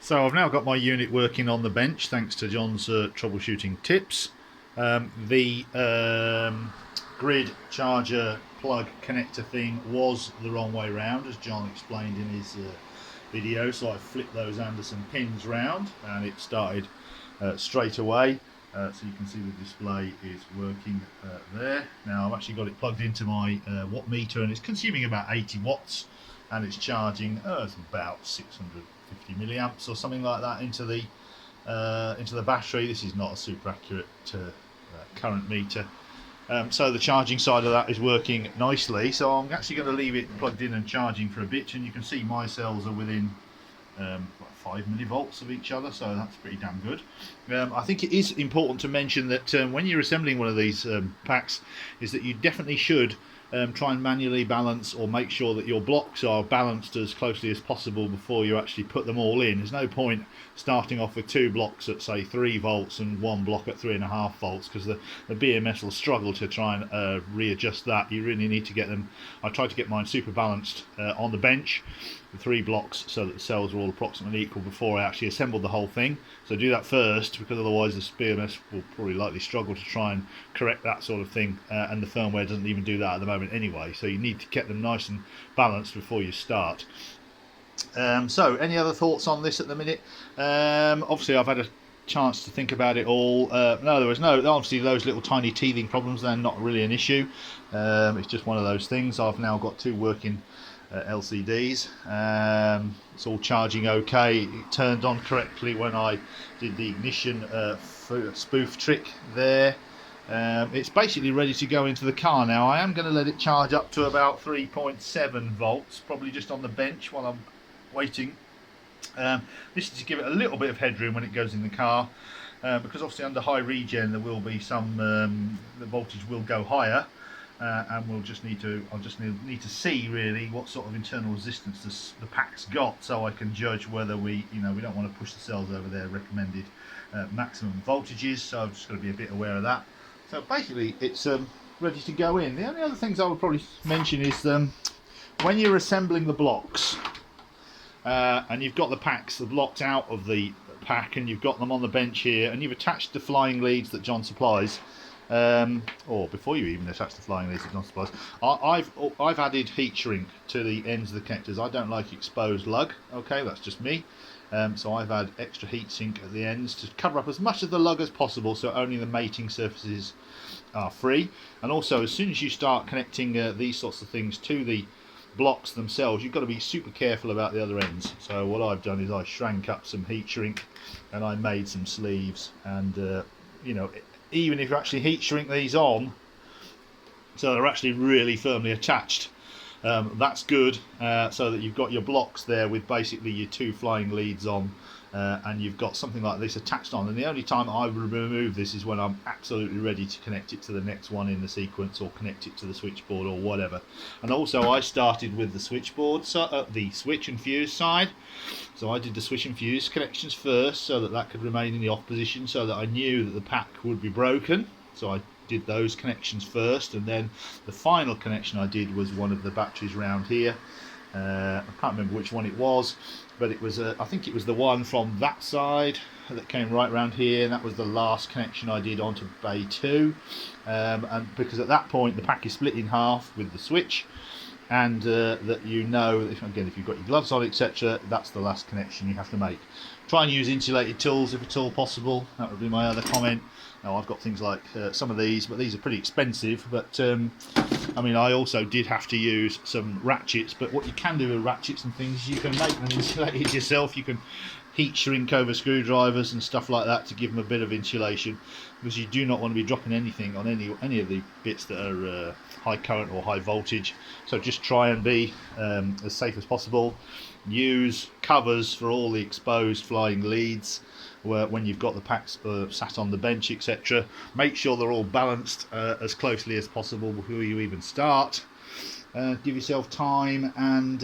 So I've now got my unit working on the bench thanks to John's troubleshooting tips. The grid charger plug connector thing was the wrong way round, as John explained in his video, so I flipped those Anderson pins round and it started straight away. So you can see the display is working there. Now I've actually got it plugged into my watt meter and it's consuming about 80 watts and it's charging it's about 650 milliamps or something like that into the battery. This is not a super accurate current meter. So the charging side of that is working nicely, so I'm actually going to leave it plugged in and charging for a bit, and you can see my cells are within 5 millivolts of each other, so that's pretty damn good. I think it is important to mention that when you're assembling one of these packs, is that you definitely should try and manually balance or make sure that your blocks are balanced as closely as possible before you actually put them all in. There's no point starting off with 2 blocks at say 3 volts and 1 block at 3.5 volts, because the BMS will struggle to try and readjust that. You really need to get them. I tried to get mine super balanced on the bench, the 3 blocks, so that the cells are all approximately equal before I actually assembled the whole thing. So do that first, because otherwise the BMS will probably likely struggle to try and correct that sort of thing, and the firmware doesn't even do that at the moment anyway, so you need to get them nice and balanced before you start. So any other thoughts on this at the minute? Obviously I've had a chance to think about it all. No, there was no, obviously those little tiny teething problems, they're not really an issue. It's just one of those things. I've now got 2 working LCDs. It's all charging okay. It turned on correctly when I did the ignition spoof trick there. It's basically ready to go into the car now. I am going to let it charge up to about 3.7 volts, probably just on the bench while I'm waiting. This is to give it a little bit of headroom when it goes in the car, because obviously under high regen there will be some, the voltage will go higher, and we'll just need to, I'll just need to see really what sort of internal resistance the pack's got, so I can judge whether we don't want to push the cells over their recommended maximum voltages. So I've just got to be a bit aware of that. So basically it's ready to go in. The only other things I would probably mention is when you're assembling the blocks and you've got the blocks out of the pack and you've got them on the bench here and you've attached the flying leads that John supplies, or before you even attach the flying leads that John supplies, I've added heat shrink to the ends of the connectors. I don't like exposed lug, okay, that's just me. So I've had extra heat sink at the ends to cover up as much of the lug as possible, so only the mating surfaces are free. And also, as soon as you start connecting these sorts of things to the blocks themselves, you've got to be super careful about the other ends. So what I've done is I shrank up some heat shrink and I made some sleeves, and even if you actually heat shrink these on so they're actually really firmly attached, that's good, so that you've got your blocks there with basically your 2 flying leads on, and you've got something like this attached on. And the only time I remove this is when I'm absolutely ready to connect it to the next one in the sequence, or connect it to the switchboard or whatever. And also I started with the switchboard, the switch and fuse side. So I did the switch and fuse connections first, so that could remain in the off position, so that I knew that the pack would be broken. So I did those connections first, and then the final connection I did was one of the batteries round here. I can't remember which one it was, but it was I think it was the one from that side that came right round here, and that was the last connection I did onto bay 2, and because at that point the pack is split in half with the switch, and that if you've got your gloves on, etc., that's the last connection you have to make. Try and use insulated tools if at all possible. That would be my other comment. Now I've got things like some of these, but these are pretty expensive. But I also did have to use some ratchets. But what you can do with ratchets and things, you can make them insulated yourself. You can heat shrink over screwdrivers and stuff like that to give them a bit of insulation, because you do not want to be dropping anything on any of the bits that are high current or high voltage. So just try and be as safe as possible. Use covers for all the exposed flying leads when you've got the packs sat on the bench, etc. Make sure they're all balanced as closely as possible before you even start. Give yourself time and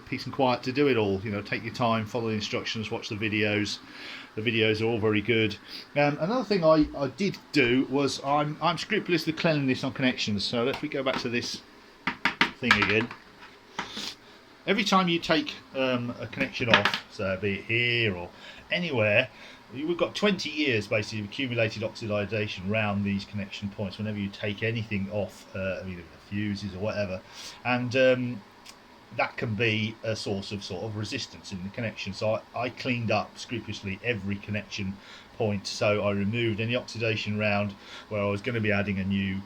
peace and quiet to do it all. Take your time, follow the instructions, watch the videos. The videos are all very good. Another thing I did do was I'm scrupulous with cleanliness on connections. So let me go back to this thing again. every time you take a connection off, so be it here or anywhere, we've got 20 years basically of accumulated oxidation around these connection points whenever you take anything off, either the fuses or whatever, and that can be a source of sort of resistance in the connection. So I cleaned up scrupulously every connection point. So I removed any oxidation around where I was going to be adding a new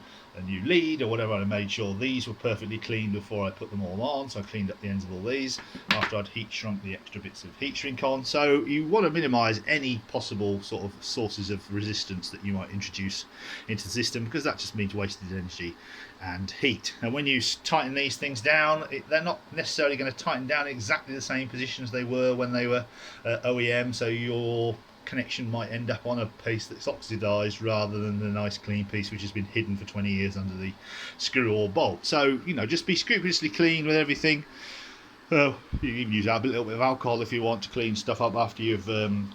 lead or whatever. I made sure these were perfectly clean before I put them all on. So I cleaned up the ends of all these after I'd heat shrunk the extra bits of heat shrink on. So you want to minimise any possible sort of sources of resistance that you might introduce into the system, because that just means wasted energy and heat. And when you tighten these things down, they're not necessarily going to tighten down exactly the same position as they were when they were OEM, so your connection might end up on a piece that's oxidized rather than the nice clean piece which has been hidden for 20 years under the screw or bolt. So, you know, just be scrupulously clean with everything. You can even use a little bit of alcohol if you want to clean stuff up after you've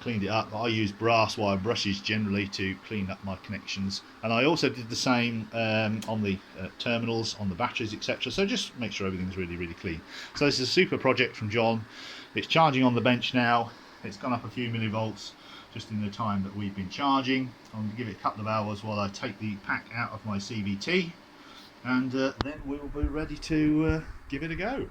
cleaned it up. I use brass wire brushes generally to clean up my connections, and I also did the same on the terminals, on the batteries, etc. So just make sure everything's really, really clean. So this is a super project from John. It's charging on the bench now. It's gone up a few millivolts just in the time that we've been charging. I'm going to give it a couple of hours while I take the pack out of my CVT, and then we will be ready to give it a go.